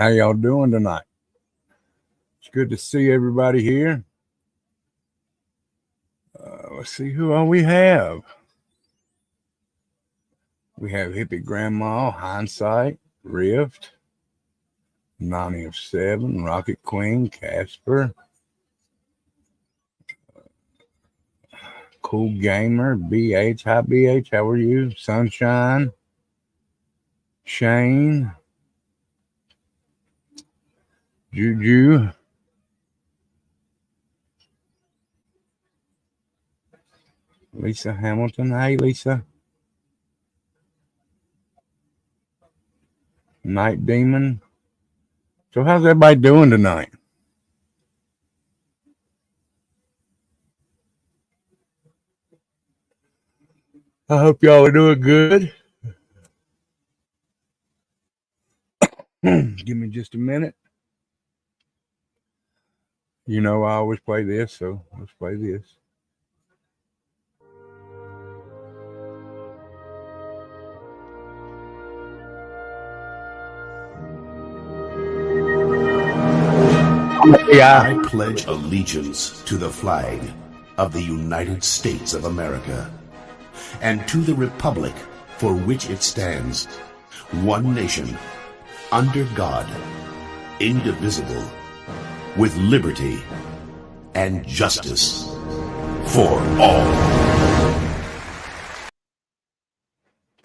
How y'all doing tonight? It's good to see everybody here. Let's see who all we have. We have Hippie Grandma, Hindsight, Rift, Nani of Seven, Rocket Queen, Casper, Cool Gamer, BH. Hi, BH. How are you? Sunshine, Shane, Juju, Lisa Hamilton. Hey, Lisa. Night Demon. So, how's everybody doing tonight? I hope y'all are doing good. Give me just a minute. You know, I always play this, so let's play this. I pledge allegiance to the flag of the United States of America and to the republic for which it stands, one nation, under God, indivisible, with liberty and justice for all.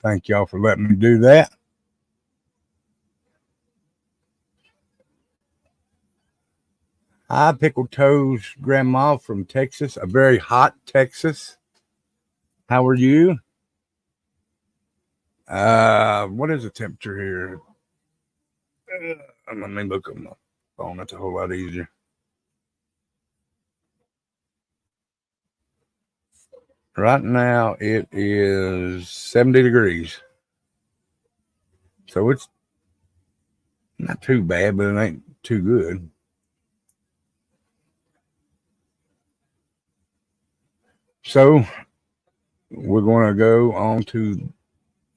Thank y'all for letting me do that. Hi, Pickle Toes Grandma from Texas, a very hot Texas. How are you? What is the temperature here? Let me look on my phone. That's a whole lot easier. Right now it is 70 degrees. So it's not too bad, but it ain't too good. So we're going to go on to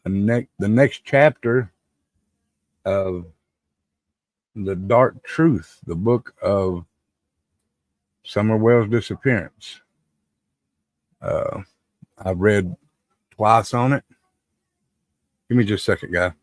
the next chapter of The Dark Truth, the book of Summer Wells' disappearance. I've read twice on it. Give me just a second, guy.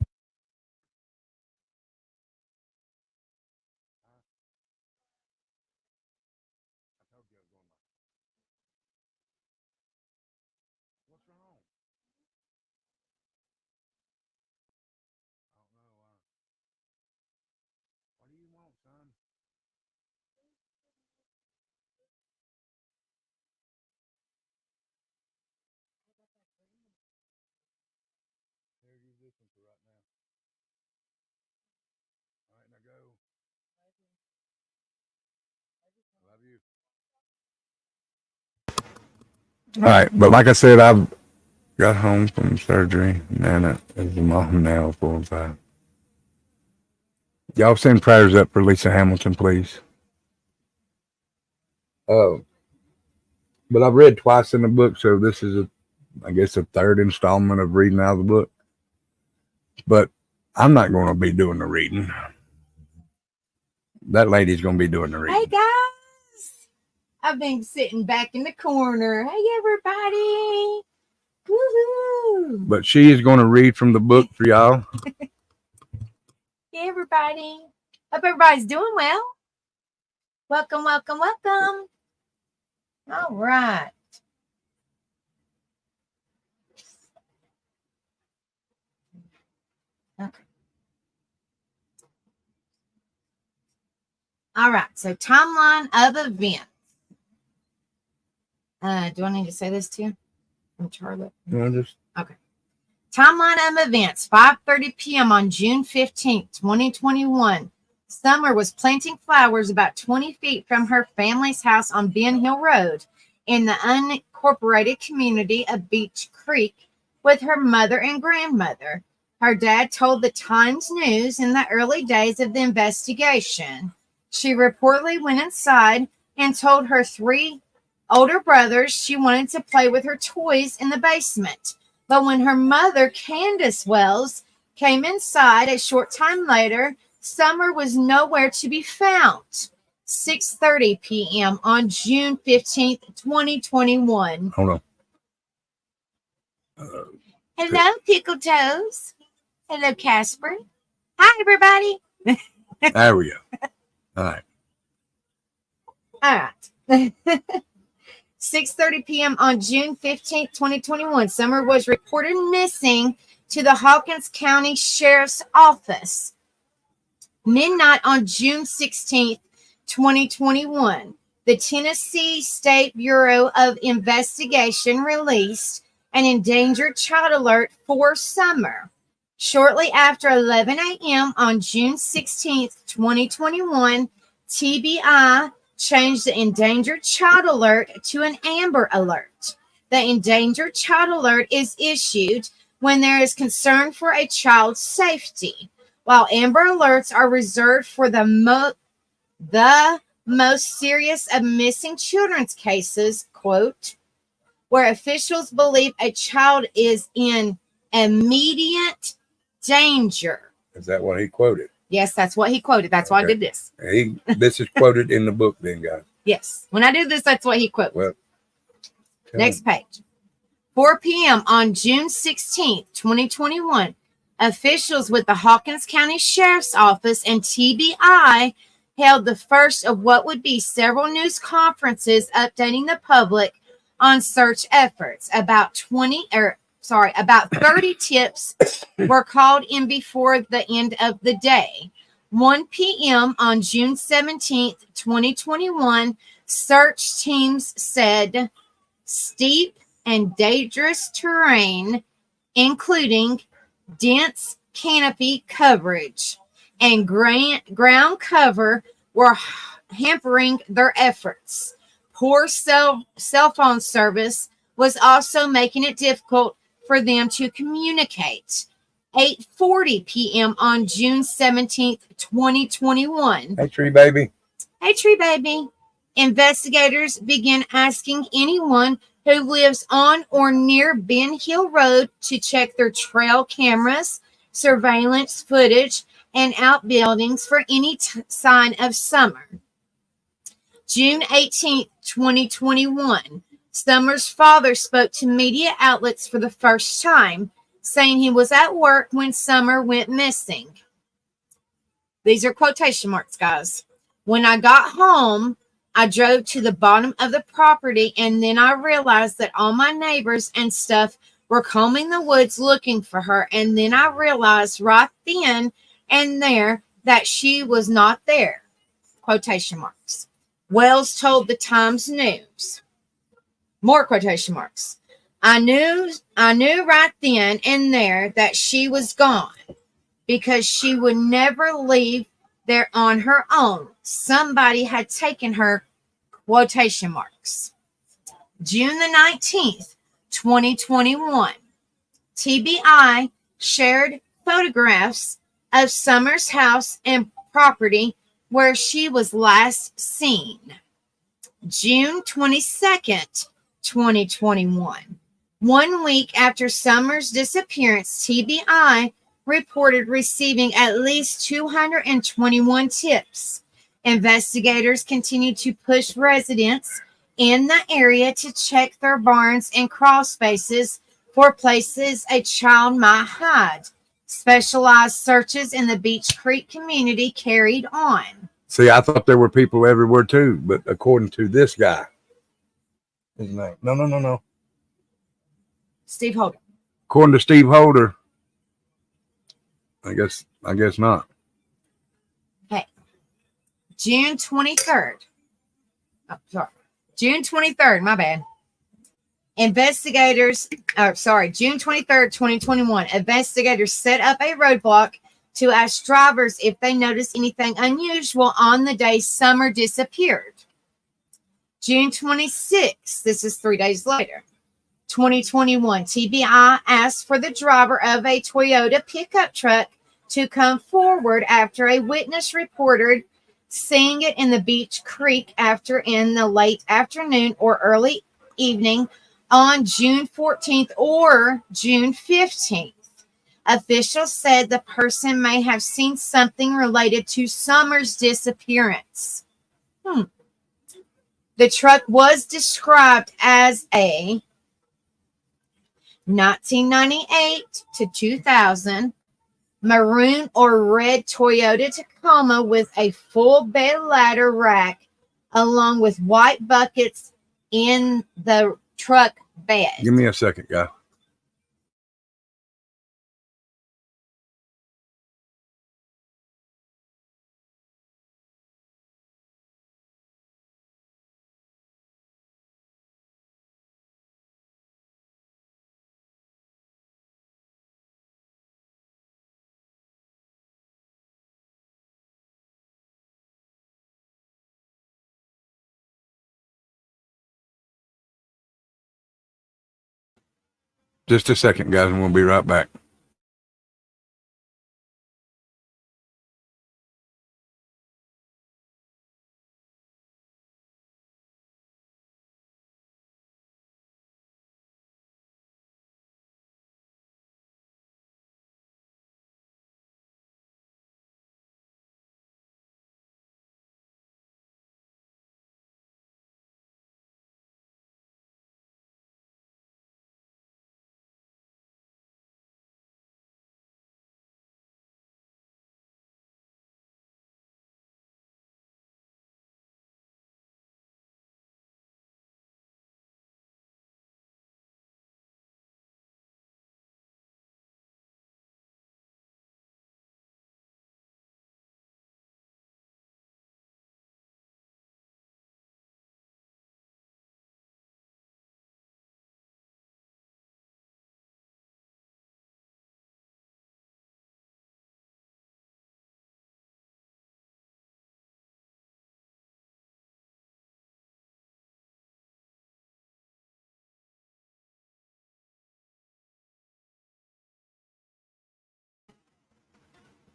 All right, but like I said, I've got home from surgery. Nana is a mom now, 4 and 5. Y'all send prayers up for Lisa Hamilton, please. Oh, but I've read twice in the book, so this is I guess, a third installment of reading out of the book. But I'm not going to be doing the reading. That lady's going to be doing the reading. Hey, guys. I've been sitting back in the corner. Hey, everybody. Woo-hoo. But she is going to read from the book for y'all. Hey, everybody. Hope everybody's doing well. Welcome, welcome, welcome. All right. Okay. All right. So, timeline of events. Do I need to say this to you? I'm Charlotte. No, just okay. Timeline of events. 5:30 p.m. on June 15th, 2021. Summer was planting flowers about 20 feet from her family's house on Ben Hill Road in the unincorporated community of Beach Creek with her mother and grandmother. Her dad told the Times News in the early days of the investigation. She reportedly went inside and told her 3 older brothers she wanted to play with her toys in the basement. But when her mother, Candace Wells, came inside a short time later, Summer was nowhere to be found. 6:30 p.m. on June 15th, 2021. Hold on. Hello, Pickle Toes. Hello, Casper. Hi, everybody. There we go. All right. All right. 6:30 p.m. on June 15th, 2021. Summer was reported missing to the Hawkins County Sheriff's Office. Midnight on June 16th, 2021. The Tennessee State Bureau of Investigation released an endangered child alert for Summer. Shortly after 11 a.m. on June 16th, 2021, TBI changed the endangered child alert to an Amber Alert. The endangered child alert is issued when there is concern for a child's safety, while Amber Alerts are reserved for the most serious of missing children's cases, quote, where officials believe a child is in immediate danger. Is that what he quoted? Yes, that's what he quoted. That's why I did this. This is quoted in the book then, guys. Yes. When I do this, that's what he quoted. Well, Next page. 4 p.m. on June 16th, 2021, officials with the Hawkins County Sheriff's Office and TBI held the first of what would be several news conferences updating the public on search efforts. About 30 tips were called in before the end of the day. 1 p.m. on June 17th, 2021, search teams said steep and dangerous terrain, including dense canopy coverage and ground cover, were hampering their efforts. Poor cell phone service was also making it difficult for them to communicate. 8:40 p.m. on June 17th, 2021. Hey, Tree Baby. Hey, Tree Baby. Investigators began asking anyone who lives on or near Ben Hill Road to check their trail cameras, surveillance footage, and outbuildings for any sign of Summer. June 18th, 2021. Summer's father spoke to media outlets for the first time, saying he was at work when Summer went missing. These are quotation marks, guys. When I got home, I drove to the bottom of the property, and then I realized that all my neighbors and stuff were combing the woods looking for her, and then I realized right then and there that she was not there. Quotation marks. Wells told the Times News. More quotation marks. I knew right then and there that she was gone because she would never leave there on her own. Somebody had taken her, quotation marks. June the 19th, 2021. TBI shared photographs of Summer's house and property where she was last seen. June 22nd, 2021. 1 week after Summer's disappearance, TBI reported receiving at least 221 tips. Investigators continued to push residents in the area to check their barns and crawl spaces for places a child might hide. Specialized searches in the Beech Creek community carried on. See, I thought there were people everywhere too, but according to this guy, his name. No. Steve Holder. According to Steve Holder, I guess not. Okay. June 23rd. Oh, sorry. June 23rd, my bad. June 23rd, 2021. Investigators set up a roadblock to ask drivers if they noticed anything unusual on the day Summer disappeared. June 26th, this is 3 days later, 2021, TBI asked for the driver of a Toyota pickup truck to come forward after a witness reported seeing it in the Beech Creek in the late afternoon or early evening on June 14th or June 15th. Officials said the person may have seen something related to Summers' disappearance. The truck was described as a 1998 to 2000 maroon or red Toyota Tacoma with a full bed ladder rack along with white buckets in the truck bed. Give me a second, guy. Just a second, guys, and we'll be right back.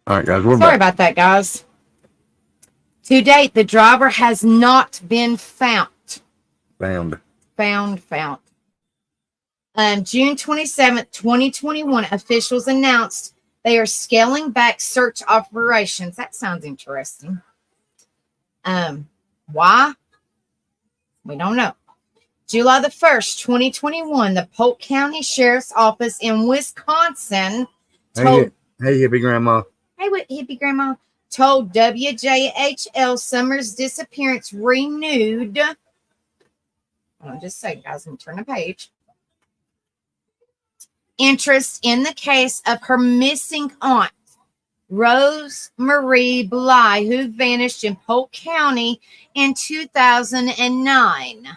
All right, guys, we're Sorry back. about that, guys. To date, the driver has not been found. Found. June 27th, 2021, officials announced they are scaling back search operations. That sounds interesting. Why? We don't know. July the 1st, 2021, the Polk County Sheriff's Office in Wisconsin told... Hey, hippie grandma. Hey, what hippie grandma? Told WJHL Summers' disappearance renewed. I'll just say, guys, I'm turn the page. Interest in the case of her missing aunt, Rose Marie Bly, who vanished in Polk County in 2009.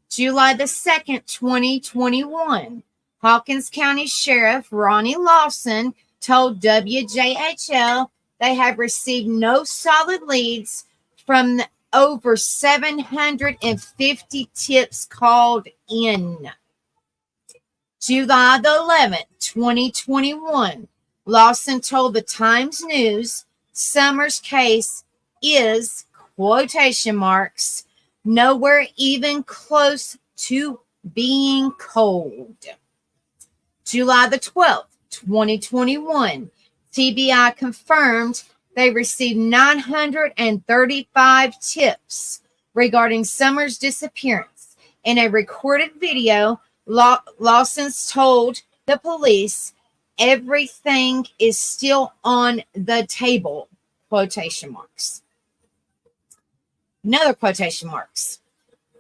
July the 2nd, 2021, Hawkins County Sheriff Ronnie Lawson told WJHL they have received no solid leads from the over 750 tips called in. July the 11th, 2021, Lawson told the Times News Summers' case is, quotation marks, nowhere even close to being cold. July the 12th, 2021, TBI confirmed they received 935 tips regarding Summers' disappearance. In a recorded video, Lawson's told the police everything is still on the table, quotation marks. Another quotation marks.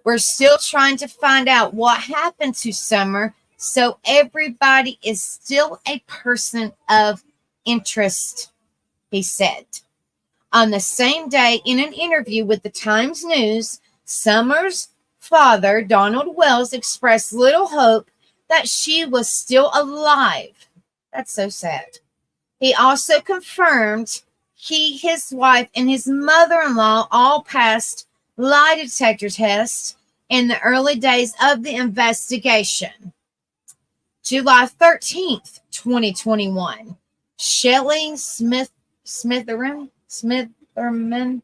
We're still trying to find out what happened to Summer, so everybody is still a person of interest, he said. On the same day, in an interview with the Times News, Summers' father, Donald Wells, expressed little hope that she was still alive. That's so sad. He also confirmed he, his wife, and his mother-in-law all passed lie detector tests in the early days of the investigation. July 13th, 2021, Shelley Smitherman. Smitherman.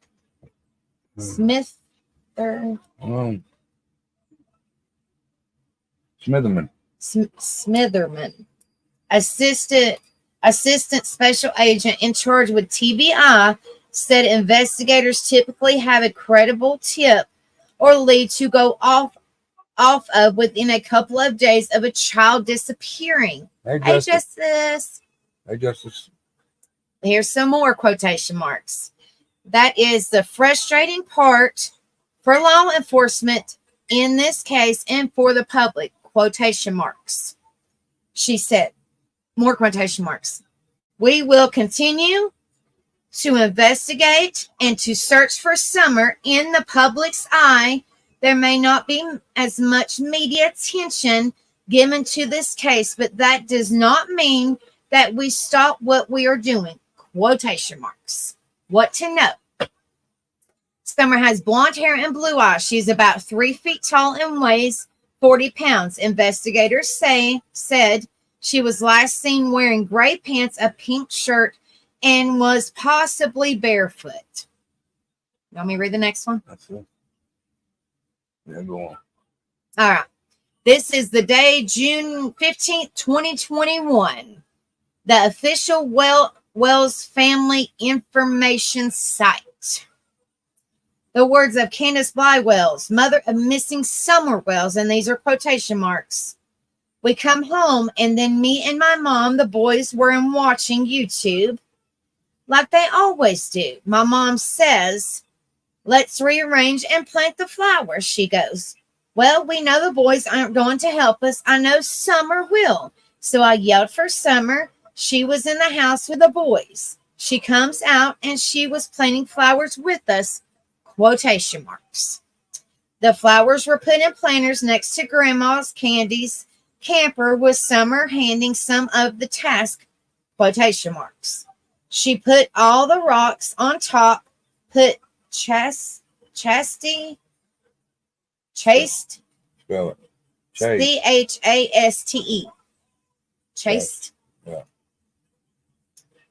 Assistant Special Agent in charge with TBI said investigators typically have a credible tip or lead to go off of within a couple of days of a child disappearing. Hey, Hey, Justice. Justice. Hey, Justice. Here's some more quotation marks. That is the frustrating part for law enforcement in this case and for the public. Quotation marks. She said, more quotation marks. We will continue to investigate and to search for Summer in the public's eye. There may not be as much media attention given to this case, but that does not mean that we stop what we are doing. Quotation marks. What to know. Summer has blonde hair and blue eyes. She's about 3 feet tall and weighs 40 pounds. Investigators said she was last seen wearing gray pants, a pink shirt, and was possibly barefoot. Let me read the next one. That's it. Yeah, go on. All right. This is the day, June 15th, 2021. The official Wells Family Information Site. The words of Candace Bly Wells, mother of missing Summer Wells, and these are quotation marks. We come home, and then me and my mom, the boys, were watching YouTube like they always do. My mom says, let's rearrange and plant the flowers, she goes. Well, we know the boys aren't going to help us. I know Summer will. So I yelled for Summer. She was in the house with the boys. She comes out, and she was planting flowers with us. Quotation marks. The flowers were put in planters next to Grandma's Candy's camper with Summer handing some of the task. Quotation marks. She put all the rocks on top, put chaste, Spell it. Chase. CHASTE. Chaste. Yeah.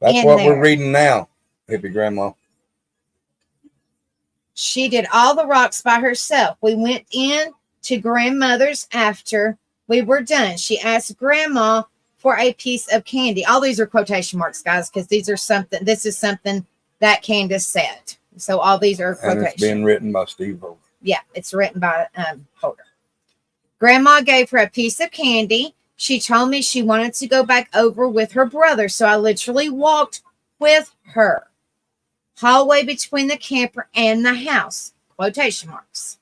That's In what there. we're reading now, hippie grandma. She did all the rocks by herself. We went in to grandmother's after we were done. She asked Grandma for a piece of candy. All these are quotation marks, guys, because this is something that Candace said. So all these are And quotations. it's being written by Steve Holder. Yeah, it's written by Holder. Grandma gave her a piece of candy. She told me she wanted to go back over with her brother, so I literally walked with her. Hallway between the camper and the house. Quotation marks.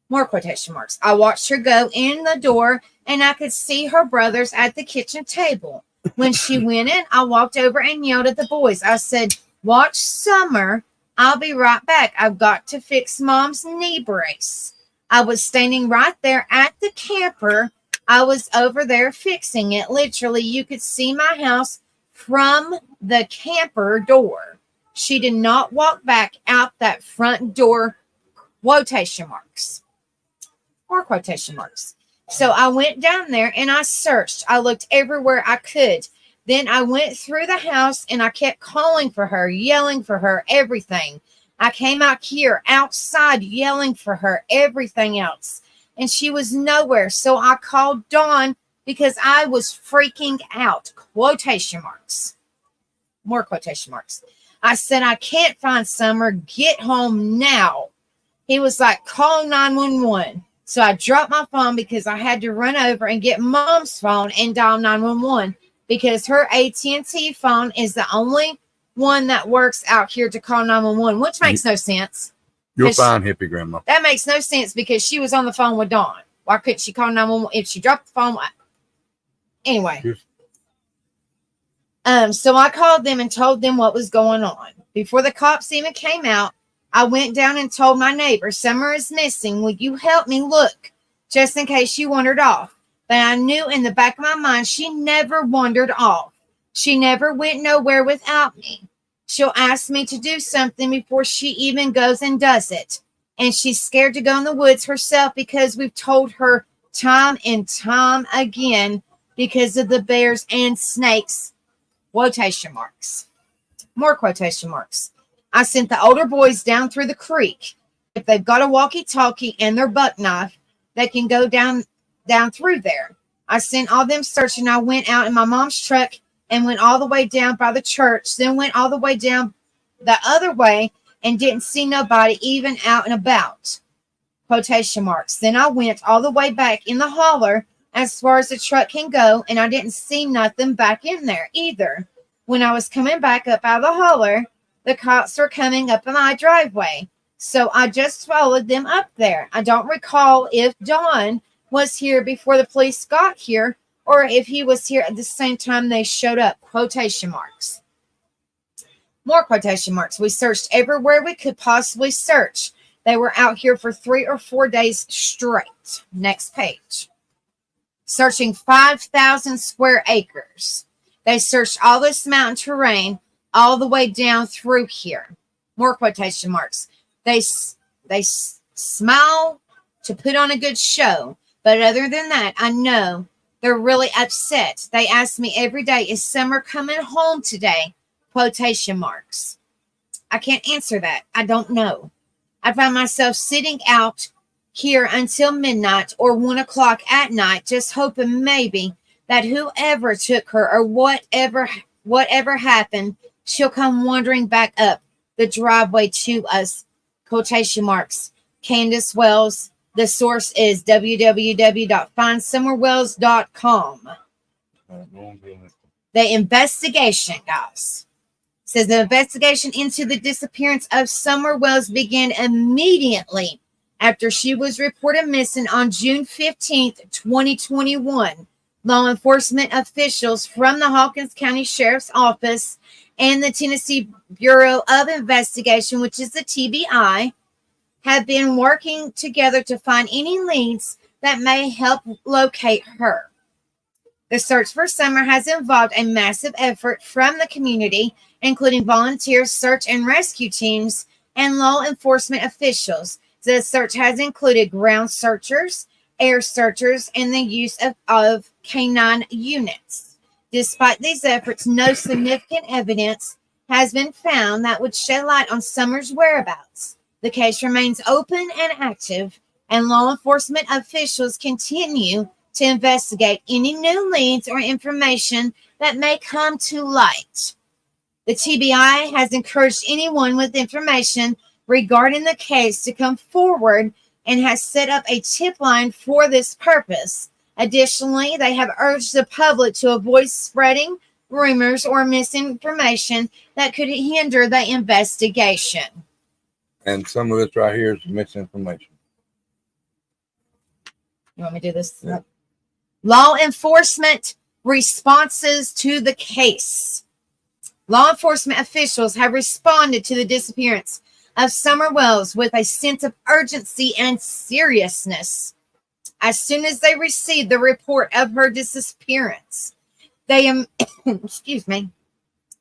More quotation marks. I watched her go in the door, and I could see her brothers at the kitchen table. When she went in, I walked over and yelled at the boys. I said, watch Summer. I'll be right back. I've got to fix Mom's knee brace. I was standing right there at the camper. I was over there fixing it. Literally, you could see my house from the camper door. She did not walk back out that front door. Quotation marks. More quotation marks. So I went down there and I searched. I looked everywhere I could. Then I went through the house and I kept calling for her, yelling for her, everything. I came out here outside yelling for her, everything else. And she was nowhere. So I called Dawn because I was freaking out. Quotation marks. More quotation marks. I said, I can't find Summer. Get home now. He was like, call 911. So I dropped my phone because I had to run over and get Mom's phone and dial 911 because her AT&T phone is the only one that works out here to call 911, which makes no sense. You're fine, hippie grandma. That makes no sense because she was on the phone with Dawn. Why couldn't she call 911 if she dropped the phone? Anyway. So I called them and told them what was going on. Before the cops even came out, I went down and told my neighbor, Summer is missing. Will you help me look? Just in case she wandered off. But I knew in the back of my mind, she never wandered off. She never went nowhere without me. She'll ask me to do something before she even goes and does it. And she's scared to go in the woods herself because we've told her time and time again because of the bears and snakes. Quotation marks. More quotation marks. I sent the older boys down through the creek. If they've got a walkie-talkie and their buck knife, they can go down through there. I sent all them searching. I went out in my mom's truck and went all the way down by the church, then went all the way down the other way and didn't see nobody even out and about. Quotation marks. Then I went all the way back in the holler as far as the truck can go, and I didn't see nothing back in there either. When I was coming back up out of the holler, the cops were coming up my driveway. So I just followed them up there. I don't recall if Don was here before the police got here or if he was here at the same time they showed up. Quotation marks. More quotation marks. We searched everywhere we could possibly search. They were out here for 3 or 4 days straight. Next page. Searching 5,000 square acres. They searched all this mountain terrain all the way down through here. More quotation marks. They smile to put on a good show. But other than that, I know they're really upset. They ask me every day, is Summer coming home today? Quotation marks. I can't answer that. I don't know. I find myself sitting out here until midnight or 1 o'clock at night, just hoping maybe that whoever took her or whatever happened, she'll come wandering back up the driveway to us. Quotation marks. Candace Wells. The source is www.findsummerwells.com. The investigation, guys. Says the investigation into the disappearance of Summer Wells began immediately after she was reported missing on June 15th, 2021. Law enforcement officials from the Hawkins County Sheriff's Office and the Tennessee Bureau of Investigation, which is the TBI, have been working together to find any leads that may help locate her. The search for Summer has involved a massive effort from the community, including volunteers, search and rescue teams, and law enforcement officials. The search has included ground searchers, air searchers, and the use of canine units. Despite these efforts, no significant evidence has been found that would shed light on Summer's whereabouts. The case remains open and active, and law enforcement officials continue to investigate any new leads or information that may come to light. The TBI has encouraged anyone with information regarding the case to come forward and has set up a tip line for this purpose. Additionally, they have urged the public to avoid spreading rumors or misinformation that could hinder the investigation. And some of this right here is misinformation. You want me to do this? Yeah. Law enforcement responses to the case. Law enforcement officials have responded to the disappearance of Summer Wells with a sense of urgency and seriousness. As soon as they received the report of her disappearance, they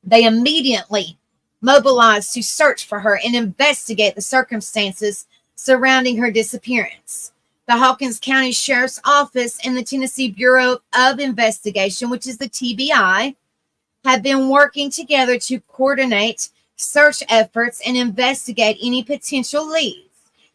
immediately mobilized to search for her and investigate the circumstances surrounding her disappearance. The Hawkins County Sheriff's Office and the Tennessee Bureau of Investigation, which is the TBI, have been working together to coordinate search efforts and investigate any potential leads.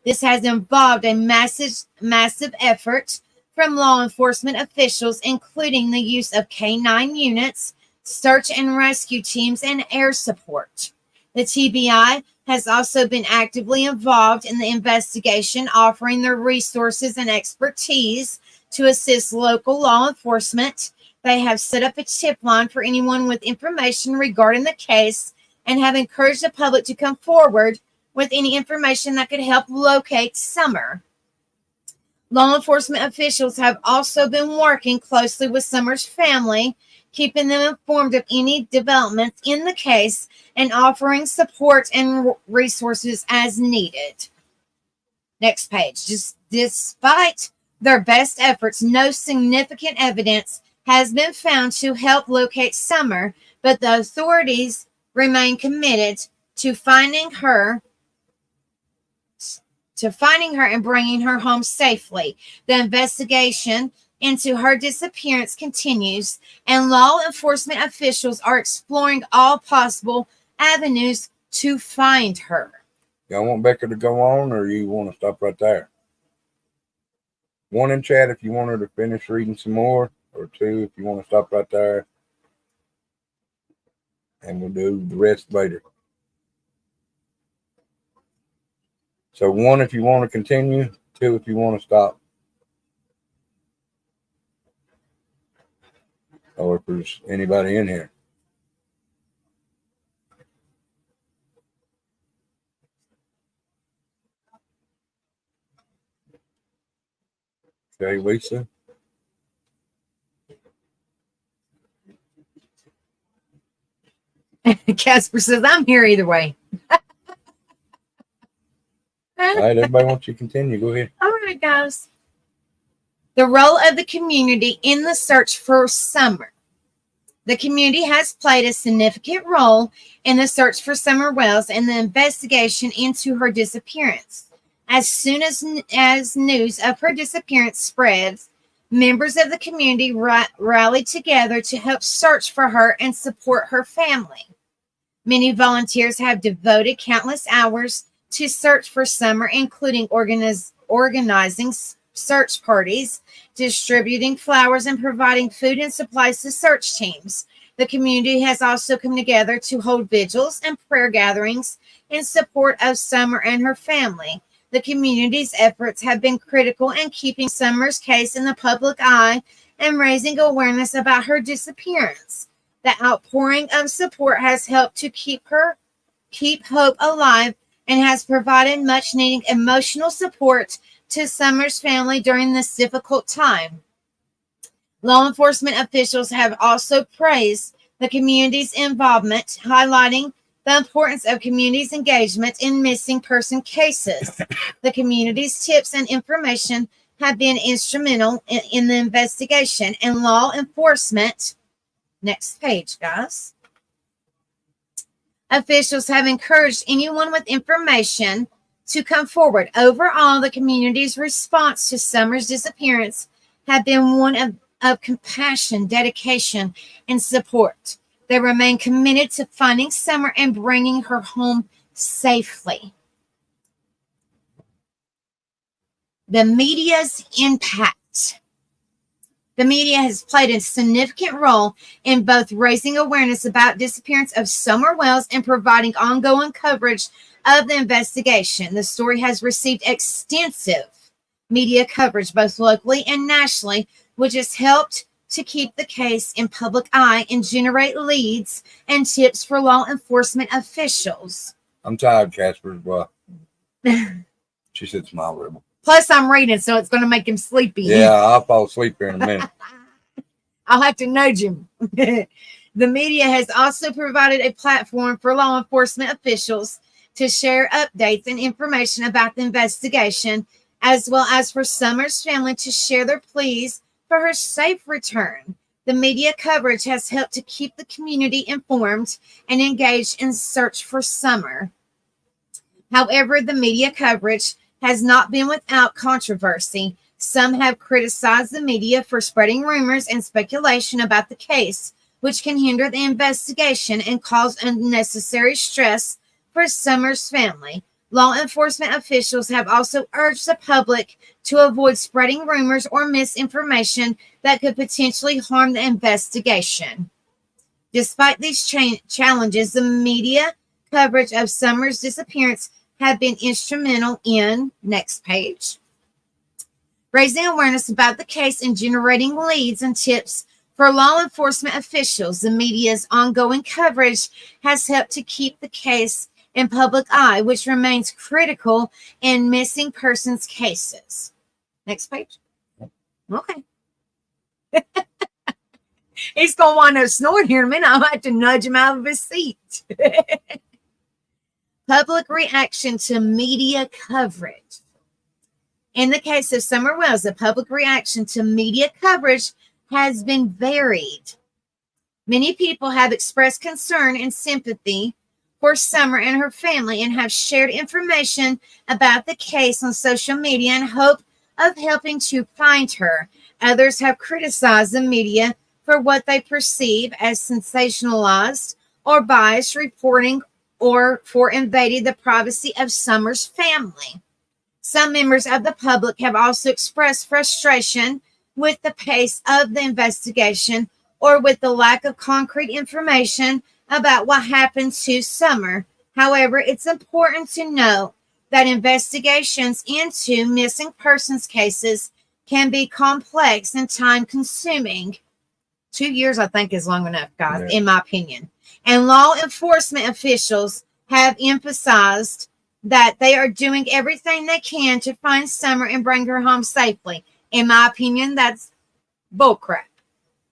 This has involved a massive effort from law enforcement officials, including the use of canine units, search and rescue teams, and air support. The TBI has also been actively involved in the investigation, offering their resources and expertise to assist local law enforcement. They have set up a tip line for anyone with information regarding the case and have encouraged the public to come forward with any information that could help locate Summer. Law enforcement officials have also been working closely with Summer's family, keeping them informed of any developments in the case and offering support and resources as needed. Next page. Just despite their best efforts, no significant evidence has been found to help locate Summer, but the authorities remain committed to finding her and bringing her home safely. The investigation into her disappearance continues, and law enforcement officials are exploring all possible avenues to find her. Y'all want Becca to go on, or you want to stop right there? One in chat if you want her to finish reading some more, or two if you want to stop right there. And we'll do the rest later. So 1 if you want to continue, 2 if you want to stop. Or if there's anybody in here. Okay, Lisa. Casper says, I'm here either way. All right, everybody wants you to continue. Go ahead. All right, guys. The role of the community in the search for Summer. The community has played a significant role in the search for Summer Wells and the investigation into her disappearance. As soon as news of her disappearance spreads, members of the community rallied together to help search for her and support her family. Many volunteers have devoted countless hours to search for Summer, including organizing search parties, distributing flowers, and providing food and supplies to search teams. The community has also come together to hold vigils and prayer gatherings in support of Summer and her family. The community's efforts have been critical in keeping Summer's case in the public eye and raising awareness about her disappearance. The outpouring of support has helped to keep hope alive and has provided much needed emotional support to Summer's family during this difficult time. Law enforcement officials have also praised the community's involvement, highlighting the importance of community's engagement in missing person cases. The community's tips and information have been instrumental in the investigation, and law enforcement. Next page, guys. Officials have encouraged anyone with information to come forward. Overall, the community's response to Summer's disappearance have been one of compassion, dedication, and support. They remain committed to finding Summer and bringing her home safely. The media's impact. The media has played a significant role in both raising awareness about disappearance of Summer Wells and providing ongoing coverage of the investigation. The story has received extensive media coverage, both locally and nationally, which has helped to keep the case in public eye and generate leads and tips for law enforcement officials. I'm tired, Casper. Well, she said smile, Rebel. Plus, I'm reading, so it's going to make him sleepy. Yeah, I'll fall asleep here in a minute. I'll have to nudge him. The media has also provided a platform for law enforcement officials to share updates and information about the investigation, as well as for Summer's family to share their pleas for her safe return. The media coverage has helped to keep the community informed and engaged in search for Summer. However, the media coverage has not been without controversy. Some have criticized the media for spreading rumors and speculation about the case, which can hinder the investigation and cause unnecessary stress for Summer's family. Law enforcement officials have also urged the public to avoid spreading rumors or misinformation that could potentially harm the investigation. Despite these challenges, the media coverage of Summer's disappearance have been instrumental in, next page, raising awareness about the case and generating leads and tips for law enforcement officials. The media's ongoing coverage has helped to keep the case in public eye, which remains critical in missing persons cases. Next page. Okay. He's going to wind up snoring here in a minute. I'll have to nudge him out of his seat. Public reaction to media coverage. In the case of Summer Wells, the public reaction to media coverage has been varied. Many people have expressed concern and sympathy for Summer and her family and have shared information about the case on social media in hope of helping to find her. Others have criticized the media for what they perceive as sensationalized or biased reporting or for invading the privacy of Summer's family. Some members of the public have also expressed frustration with the pace of the investigation or with the lack of concrete information about what happened to Summer. However, it's important to note that investigations into missing persons cases can be complex and time consuming. 2 years, I think, is long enough, guys, Yeah. in my opinion. And law enforcement officials have emphasized that they are doing everything they can to find Summer and bring her home safely. In my opinion, that's bullcrap.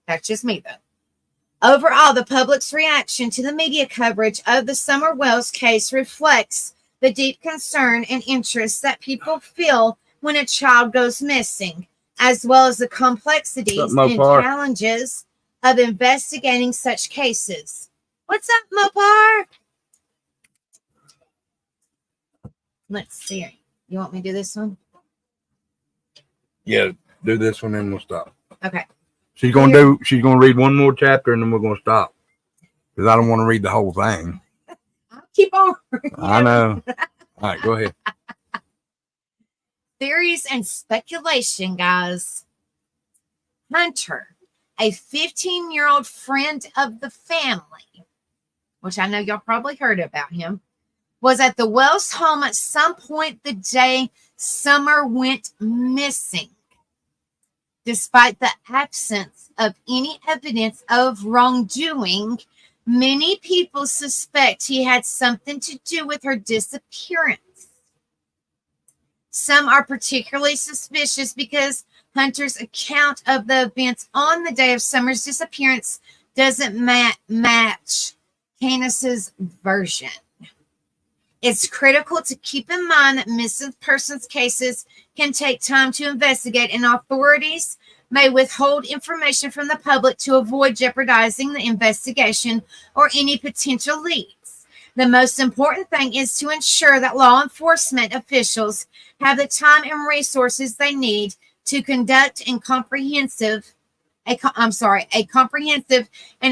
That's just me, though. Overall, the public's reaction to the media coverage of the Summer Wells case reflects the deep concern and interest that people feel when a child goes missing, as well as the complexities What's and up, Mopar? challenges of investigating such cases. What's up, Mopar? Let's see. You want me to do this one? Yeah, do this one and we'll stop. Okay. She's gonna read one more chapter and then we're gonna stop. Because I don't want to read the whole thing. I'll keep on. I know. All right, go ahead. Theories and speculation, guys. Hunter, a 15-year-old friend of the family, which I know y'all probably heard about him, was at the Wells home at some point the day Summer went missing. Despite the absence of any evidence of wrongdoing, many people suspect he had something to do with her disappearance. Some are particularly suspicious because Hunter's account of the events on the day of Summer's disappearance doesn't match Candace's version. It's critical to keep in mind that missing persons cases can take time to investigate, and authorities may withhold information from the public to avoid jeopardizing the investigation or any potential leads. The most important thing is to ensure that law enforcement officials have the time and resources they need to conduct a comprehensive and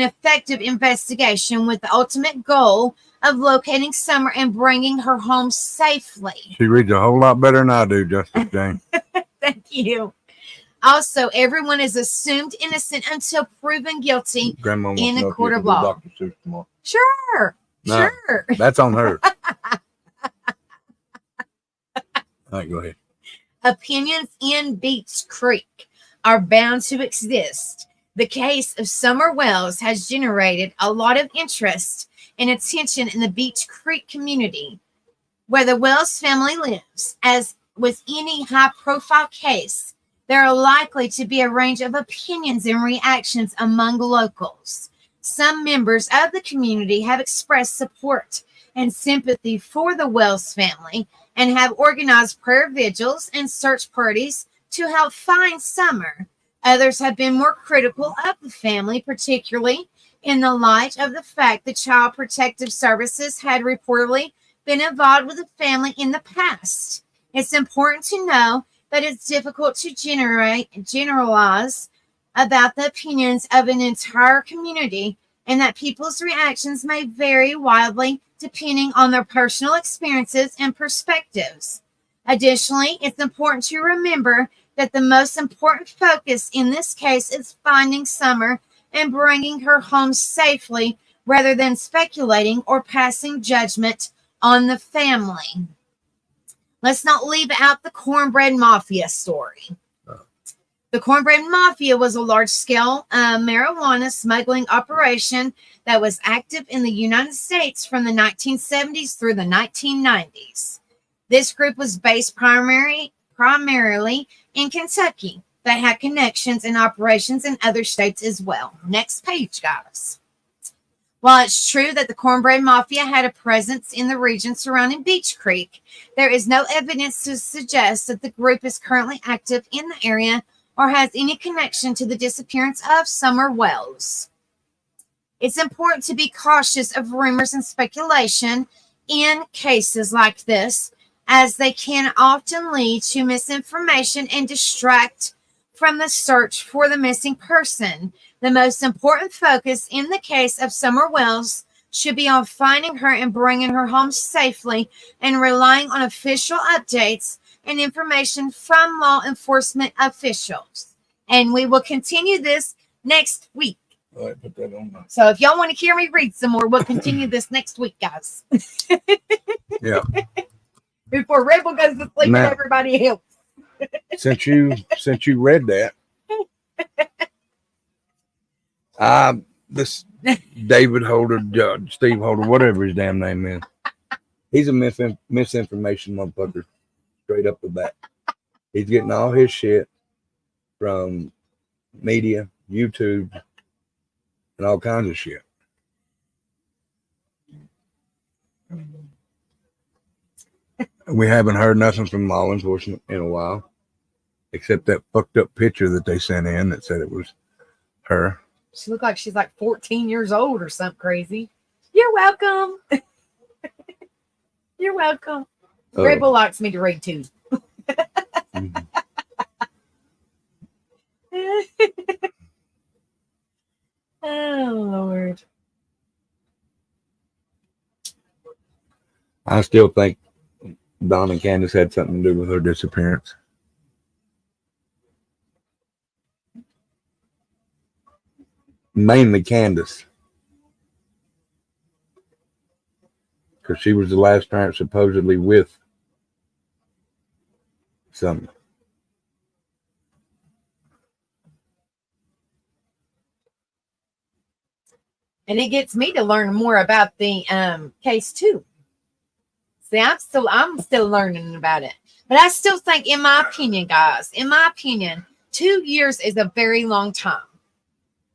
effective investigation with the ultimate goal of locating Summer and bringing her home safely. She reads a whole lot better than I do, Justice Jane. Thank you. Also, everyone is assumed innocent until proven guilty Grandma wants in to know a if court you of can do law. Dr. Seuss tomorrow. Sure. No. Sure. That's on her. All right, go ahead. Opinions in Beach Creek are bound to exist. The case of Summer Wells has generated a lot of interest and attention in the Beach Creek community, where the Wells family lives. As with any high-profile case, there are likely to be a range of opinions and reactions among locals. Some members of the community have expressed support and sympathy for the Wells family and have organized prayer vigils and search parties to help find Summer. Others have been more critical of the family, particularly in the light of the fact that Child Protective Services had reportedly been involved with the family in the past. It's important to know that it's difficult to generalize about the opinions of an entire community, and that people's reactions may vary wildly depending on their personal experiences and perspectives. Additionally, it's important to remember that the most important focus in this case is finding Summer and bringing her home safely rather than speculating or passing judgment on the family. Let's not leave out the Cornbread Mafia story. The Cornbread Mafia was a large-scale marijuana smuggling operation that was active in the United States from the 1970s through the 1990s. This group was based primarily in Kentucky, but had connections and operations in other states as well. Next page, guys. While it's true that the Cornbread Mafia had a presence in the region surrounding Beach Creek, there is no evidence to suggest that the group is currently active in the area or has any connection to the disappearance of Summer Wells. It's important to be cautious of rumors and speculation in cases like this, as they can often lead to misinformation and distract from the search for the missing person. The most important focus in the case of Summer Wells should be on finding her and bringing her home safely, and relying on official updates and information from law enforcement officials. And we will continue this next week. All right, put that on. So if y'all want to hear me read some more, we'll continue this next week, guys. Yeah. Before Rebel goes to sleep Now- and everybody else. Since you read that, this David Holder, Judge Steve Holder, whatever his damn name is, he's a misinformation motherfucker, straight up the bat. He's getting all his shit from media, YouTube, and all kinds of shit. We haven't heard nothing from law enforcement in a while, except that fucked up picture that they sent in that said it was her. She looked like she's like 14 years old or something crazy. You're welcome. You're welcome. Rebel likes me to read too. Mhm. Oh, Lord. I still think Don and Candace had something to do with her disappearance. Mainly Candace. Because she was the last parent supposedly with some. And it gets me to learn more about the case too. See, I'm still learning about it. But I still think, in my opinion, guys, 2 years is a very long time.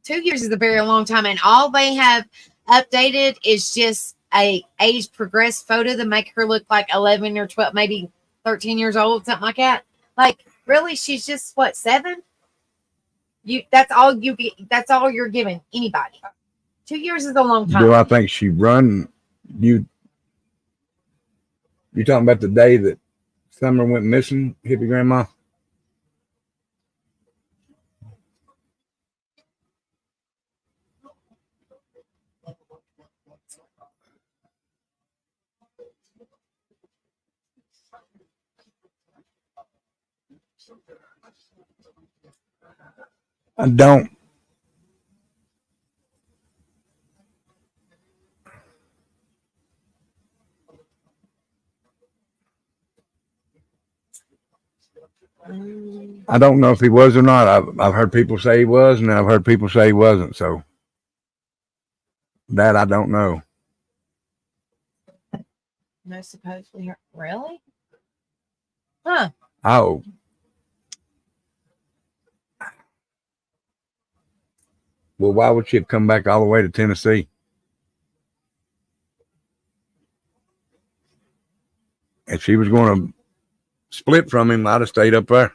2 years is a very long time. And all they have updated is just a age progressed photo to make her look like 11 or 12, maybe 13 years old, something like that. Like, really, she's just what, 7? That's all you're giving anybody. 2 years is a long time. Do I think she run? You talking about the day that Summer went missing, hippie grandma? I don't. I don't know if he was or not. I've heard people say he was, and I've heard people say he wasn't. So that I don't know. No, supposedly. Really? Huh. Oh, well, why would she have come back all the way to Tennessee? If she was going to split from him, I'd have stayed up there.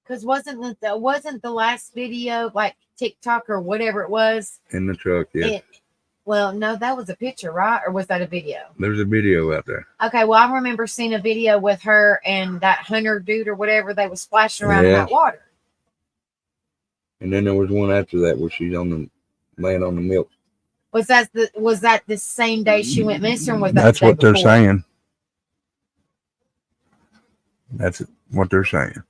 Because wasn't the last video like TikTok or whatever it was? In the truck, yeah. Well, no, that was a picture, right? Or was that a video? There's a video out there. Okay, well, I remember seeing a video with her and that hunter dude or whatever. They was splashing around in that water. And then there was one after that where she's laying on the milk. Was that the same day she went missing? Or was that That's the day what they're before? saying. That's what they're saying.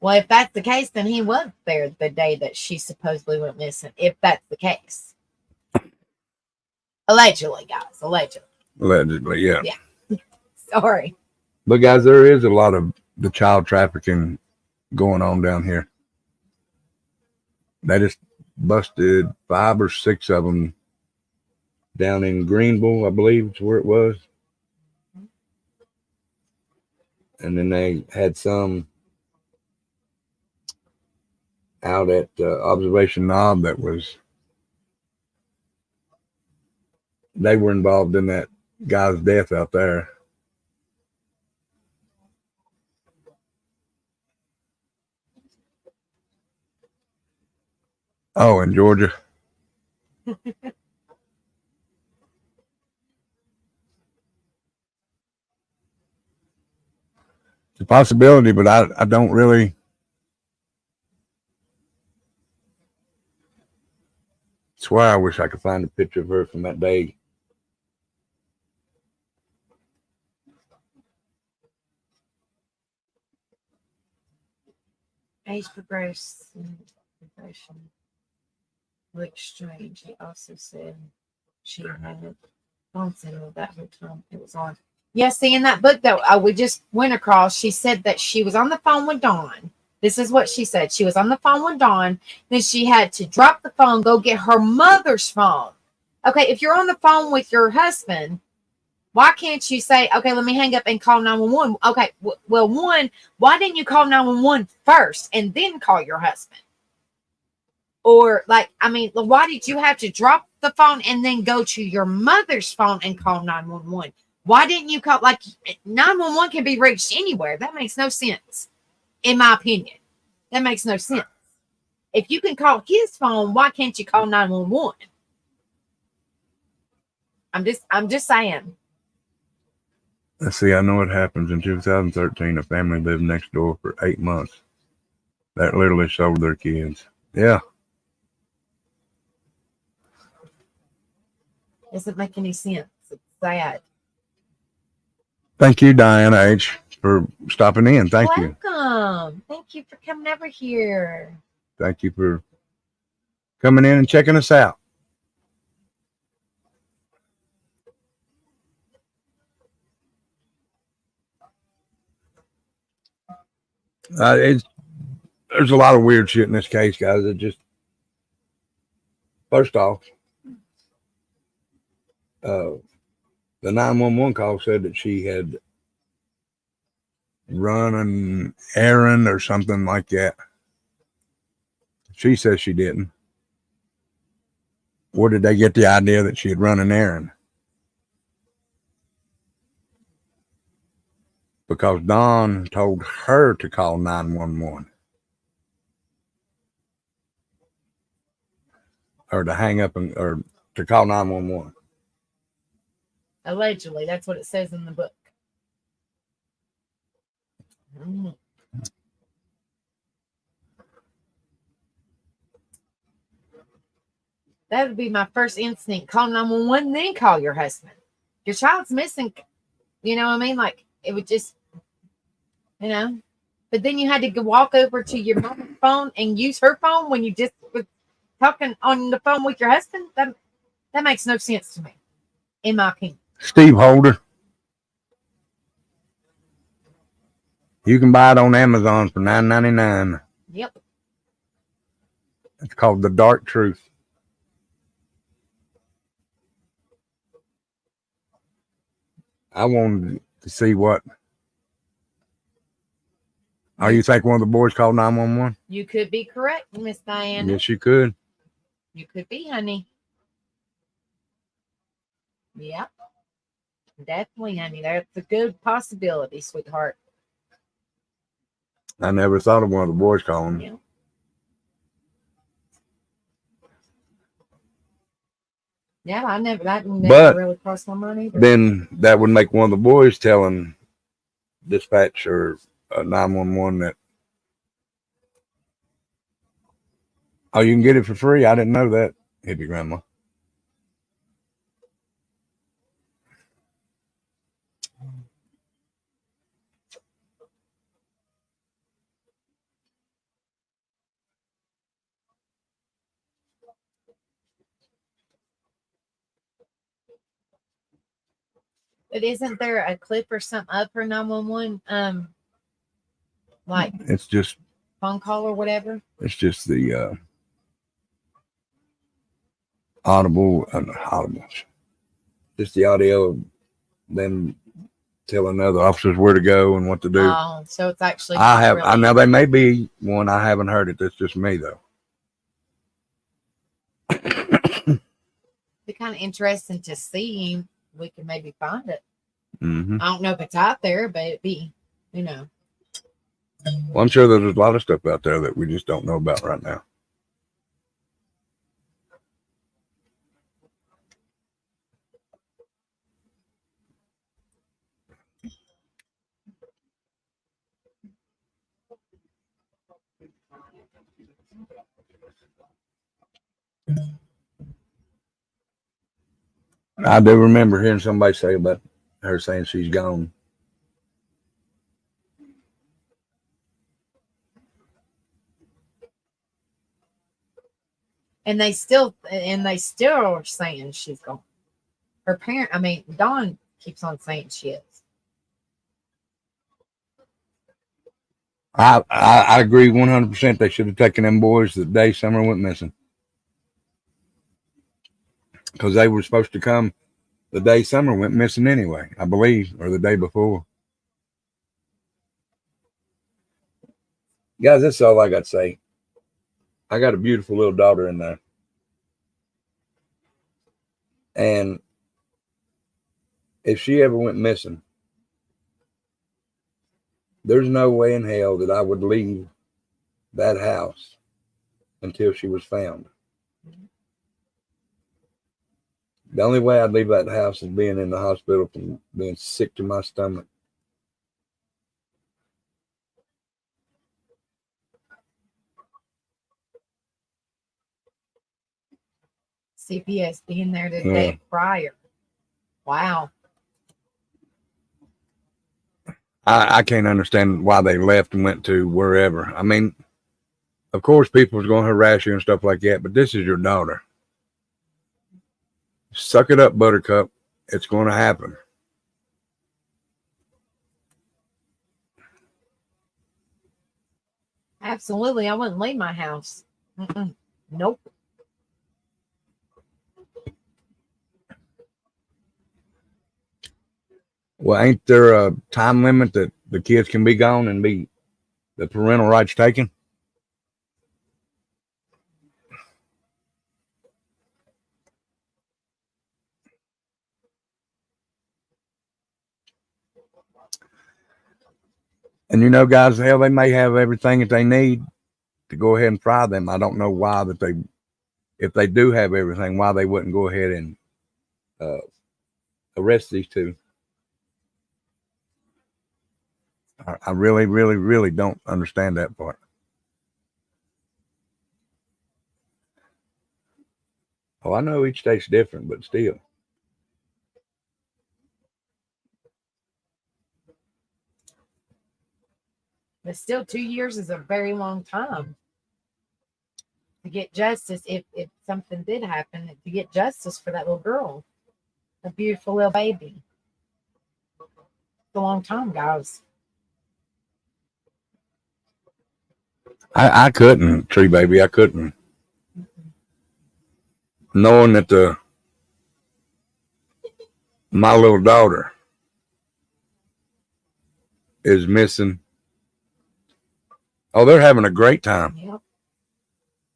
Well, if that's the case, then he was there the day that she supposedly went missing. If that's the case, allegedly, guys, Allegedly, yeah. Sorry. But guys, there is a lot of the child trafficking going on down here. They just busted 5 or 6 of them down in Greenville, I believe is where it was. And then they had some out at Observation Knob they were involved in that guy's death out there. Oh, in Georgia. It's a possibility, but I don't really. Swear I wish I could find a picture of her from that day. Age progression looks strange. He also said she had phone signal that whole time it was on. Yeah, see, in that book that we just went across, she said that she was on the phone with Dawn. This is what she said. She was on the phone with Dawn. Then she had to drop the phone, go get her mother's phone. Okay, if you're on the phone with your husband, why can't you say, okay, let me hang up and call 911? Okay, well, one, why didn't you call 911 first and then call your husband? Or, like, I mean, why did you have to drop the phone and then go to your mother's phone and call 911? Why didn't you call, like, 911 can be reached anywhere? That makes no sense, in my opinion. That makes no sense. If you can call his phone, why can't you call 911? I'm just saying. Let's see. I know what happens. In 2013, a family lived next door for 8 months. That literally sold their kids. Yeah. Doesn't make any sense. It's sad. Thank you, Diana H., for stopping in. Thank you. Welcome. Thank you for coming over here. Thank you for coming in and checking us out. There's a lot of weird shit in this case, guys. It just, first off, the 911 call said that she had run an errand or something like that. She says she didn't. Where did they get the idea that she had run an errand? Because Dawn told her to call 911 or to hang up or to call 911. Allegedly, that's what it says in the book. That would be my first instinct. Call 911, then call your husband. Your child's missing. You know what I mean? Like, it would just, you know. But then you had to walk over to your mom's phone and use her phone when you just was talking on the phone with your husband. That makes no sense to me, in my opinion. Steve Holder. You can buy it on Amazon for $9.99. Yep. It's called The Dark Truth. I wanted to see what. Oh, you think one of the boys called 911? You could be correct, Miss Diana. Yes, you could. You could be, honey. Yep. Definitely, honey. That's a good possibility, sweetheart. I never thought of one of the boys calling. Yeah. Yeah, that never really crossed my mind either. Then that would make one of the boys telling dispatch or 911 that, oh, you can get it for free. I didn't know that, hippie grandma. But isn't there a clip or something of her 911 like It's just phone call or whatever? It's just the audible, just the audio of them telling other officers where to go and what to do. Oh, so it's actually. I know they may be one. I haven't heard it. That's just me though. Be kind of interesting to see. We can maybe find it. Mm-hmm. I don't know if it's out there, but it'd be, you know. Well, I'm sure there's a lot of stuff out there that we just don't know about right now. I do remember hearing somebody say about her saying she's gone. And they still are saying she's gone. Her parent, I mean, Dawn keeps on saying she is. I agree 100%. They should have taken them boys the day Summer went missing, because they were supposed to come the day Summer went missing anyway, I believe, or the day before. Guys, that's all I got to say. I got a beautiful little daughter in there. And if she ever went missing, there's no way in hell that I would leave that house until she was found. The only way I'd leave that house is being in the hospital from being sick to my stomach. CPS being there the day prior. Wow. I can't understand why they left and went to wherever. I mean, of course, people's going to harass you and stuff like that, but this is your daughter. Suck it up, Buttercup. It's going to happen. Absolutely. I wouldn't leave my house. Nope. Well, ain't there a time limit that the kids can be gone and be the parental rights taken? And you know, guys, hell, they may have everything that they need to go ahead and fry them. I don't know why if they do have everything, why they wouldn't go ahead and arrest these two. I really, really, really don't understand that part. Oh, I know each state's different, but still. But still, 2 years is a very long time to get justice. If something did happen, to get justice for that little girl, a beautiful little baby. It's a long time, guys. I couldn't, Tree Baby. I couldn't. Knowing that my little daughter is missing. Oh, they're having a great time. Yep.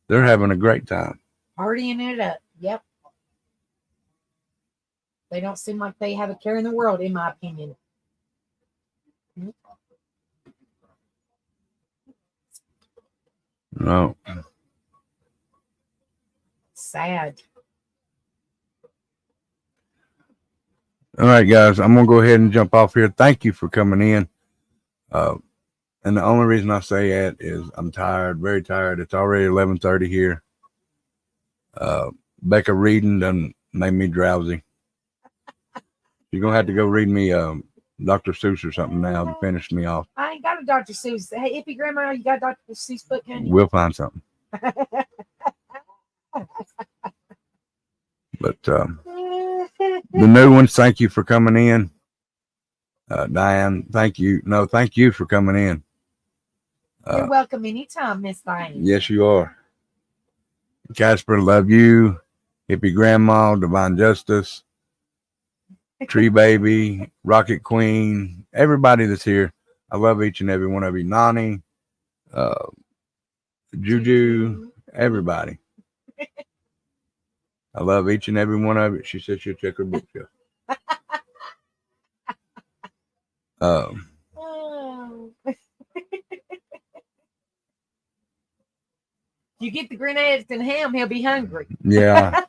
They're having a great time. Partying it up. Yep. They don't seem like they have a care in the world, in my opinion. No. Sad. All right, guys, I'm going to go ahead and jump off here. Thank you for coming in. And the only reason I say that is I'm tired, very tired. It's already 11:30 here. Becca reading done made me drowsy. You're going to have to go read me Dr. Seuss or something now to finish me off. I ain't got a Dr. Seuss. Hey, Ippy Grandma, you got a Dr. Seuss book, can you? We'll find something. But the new ones, thank you for coming in. Diane, thank you. No, thank you for coming in. You're welcome anytime, Miss Diane. Yes, you are. Casper, love you. Hippie Grandma, Divine Justice, Tree Baby, Rocket Queen, everybody that's here. I love each and every one of you. Nani, Juju, everybody. I love each and every one of it. She said she'll check her bookshelf. You get the grenades and ham, he'll be hungry. Yeah,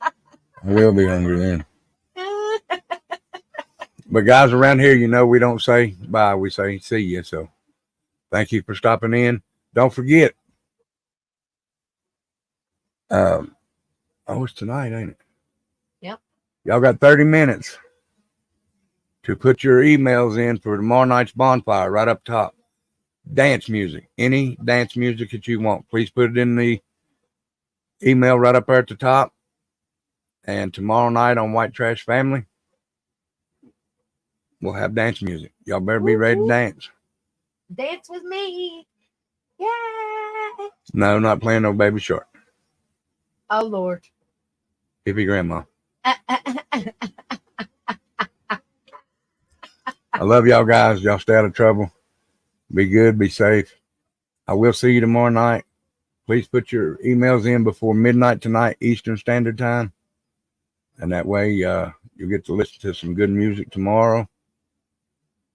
I will be hungry then. But guys, around here, you know, we don't say bye. We say see you. So thank you for stopping in. Don't forget, Oh, it's tonight, ain't it? Yep. Y'all got 30 minutes to put your emails in for tomorrow night's bonfire right up top. Dance music, any dance music that you want, please put it in the email right up there at the top. And tomorrow night on White Trash Family, we'll have dance music. Y'all better be ready to dance. Dance with me. Yay. No, not playing no Baby Shark. Oh, Lord. Hippie Grandma. I love y'all guys. Y'all stay out of trouble. Be good. Be safe. I will see you tomorrow night. Please put your emails in before midnight tonight, Eastern Standard Time. And that way you'll get to listen to some good music tomorrow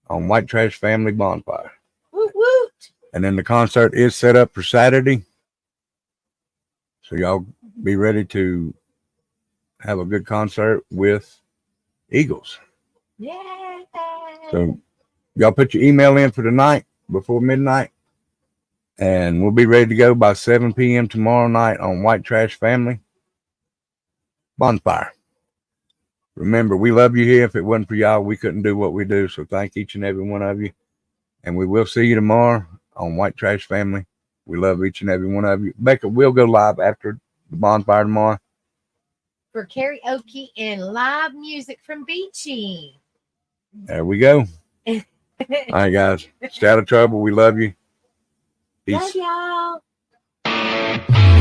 on White Trash Family Bonfire. Woot woot. And then the concert is set up for Saturday. So y'all be ready to have a good concert with Eagles. Yeah. So y'all put your email in for tonight before midnight. And we'll be ready to go by 7 p.m. tomorrow night on White Trash Family Bonfire. Remember, we love you here. If it wasn't for y'all, we couldn't do what we do. So thank each and every one of you. And we will see you tomorrow on White Trash Family. We love each and every one of you. Becca will go live after the bonfire tomorrow For karaoke and live music from Beachy. There we go. All right, guys. Stay out of trouble. We love you. Peace. Love y'all.